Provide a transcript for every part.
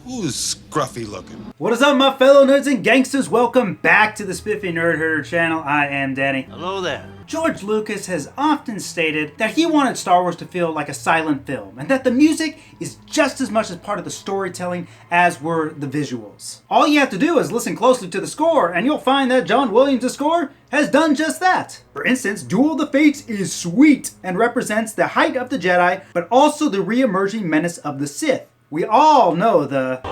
Who's scruffy looking? What is up, my fellow nerds and gangsters? Welcome back to the Spiffy Nerd Herder channel. I am Danny. Hello there. George Lucas has often stated that he wanted Star Wars to feel like a silent film, and that the music is just as much as part of the storytelling as were the visuals. All you have to do is listen closely to the score, and you'll find that John Williams' score has done just that. For instance, Duel of the Fates is sweet and represents the height of the Jedi, but also the re-emerging menace of the Sith. We all know the...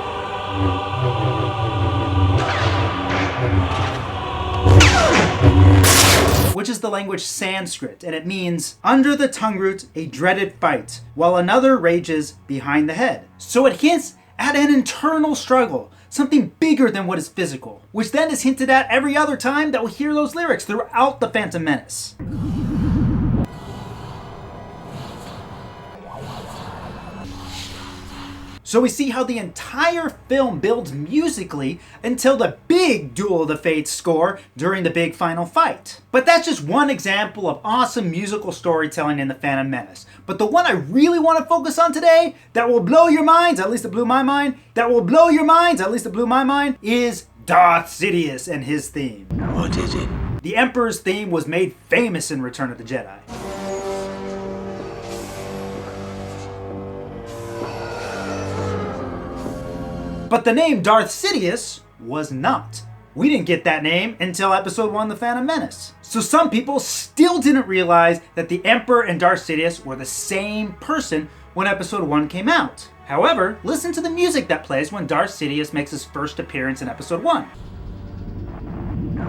which is the language Sanskrit, and it means, under the tongue root, a dreaded fight, while another rages behind the head. So it hints at an internal struggle, something bigger than what is physical, which then is hinted at every other time that we hear those lyrics throughout The Phantom Menace. So we see how the entire film builds musically until the big Duel of the Fates score during the big final fight. But that's just one example of awesome musical storytelling in The Phantom Menace. But the one I really want to focus on today, that will blow your minds, at least it blew my mind, is Darth Sidious and his theme. What is it? The Emperor's theme was made famous in Return of the Jedi. But the name Darth Sidious was not. We didn't get that name until Episode 1, The Phantom Menace. So some people still didn't realize that the Emperor and Darth Sidious were the same person when Episode 1 came out. However, listen to the music that plays when Darth Sidious makes his first appearance in Episode 1.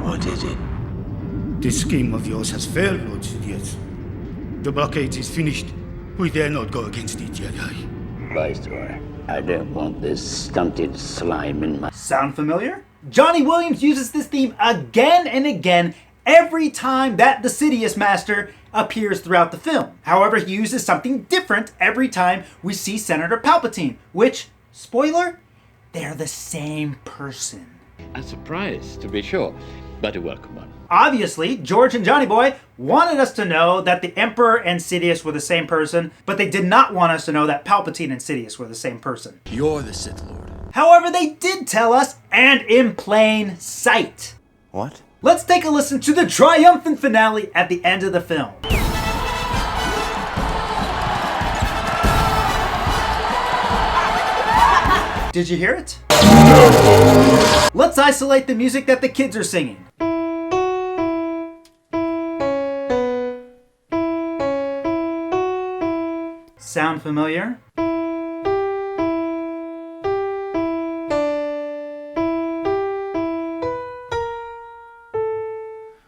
What is it? This scheme of yours has failed, Lord Sidious. The blockade is finished. We dare not go against the Jedi. Viceroy, I don't want this stunted slime in my... Sound familiar? Johnny Williams uses this theme again and again every time that the Sidious Master appears throughout the film. However, he uses something different every time we see Senator Palpatine, which, spoiler, they're the same person. A surprise, to be sure, but a welcome one. Obviously, George and Johnny Boy wanted us to know that the Emperor and Sidious were the same person, but they did not want us to know that Palpatine and Sidious were the same person. You're the Sith Lord. However, they did tell us, and in plain sight. What? Let's take a listen to the triumphant finale at the end of the film. Did you hear it? No. Let's isolate the music that the kids are singing. Sound familiar?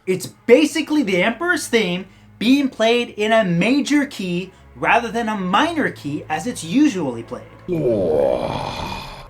It's basically the Emperor's theme being played in a major key rather than a minor key as it's usually played.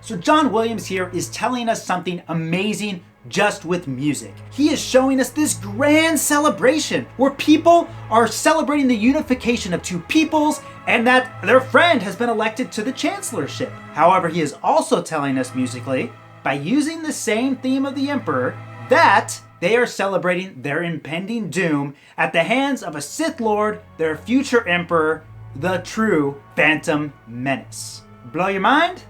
So John Williams here is telling us something amazing just with music. He is showing us this grand celebration where people are celebrating the unification of two peoples and that their friend has been elected to the chancellorship. However, he is also telling us musically, by using the same theme of the Emperor, that they are celebrating their impending doom at the hands of a Sith Lord, their future Emperor, the true Phantom Menace. Blow your mind?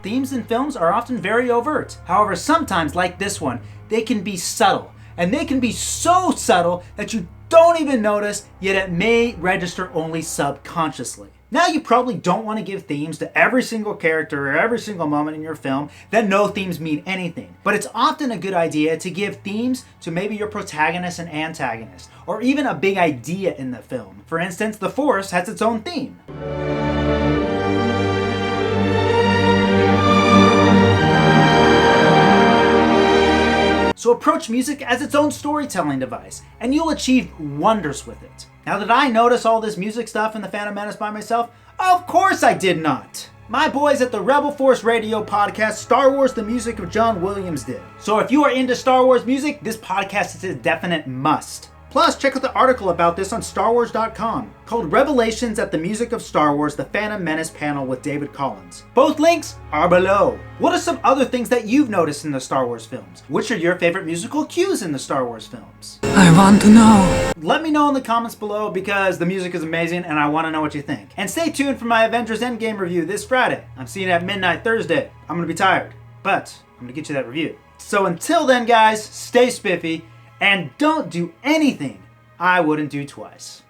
Themes in films are often very overt. However, sometimes, like this one, they can be subtle. And they can be so subtle that you don't even notice, yet it may register only subconsciously. Now you probably don't want to give themes to every single character or every single moment in your film, then no themes mean anything. But it's often a good idea to give themes to maybe your protagonist and antagonist, or even a big idea in the film. For instance, The Force has its own theme. So approach music as its own storytelling device, and you'll achieve wonders with it. Now, did I notice all this music stuff in The Phantom Menace by myself? Of course I did not! My boys at the Rebel Force Radio podcast, Star Wars the Music of John Williams did. So if you are into Star Wars music, this podcast is a definite must. Plus, check out the article about this on StarWars.com called Revelations at the Music of Star Wars, the Phantom Menace panel with David Collins. Both links are below. What are some other things that you've noticed in the Star Wars films? Which are your favorite musical cues in the Star Wars films? I want to know. Let me know in the comments below because the music is amazing and I want to know what you think. And stay tuned for my Avengers Endgame review this Friday. I'm seeing it at midnight Thursday. I'm going to be tired, but I'm going to get you that review. So until then, guys, stay spiffy and don't do anything I wouldn't do twice.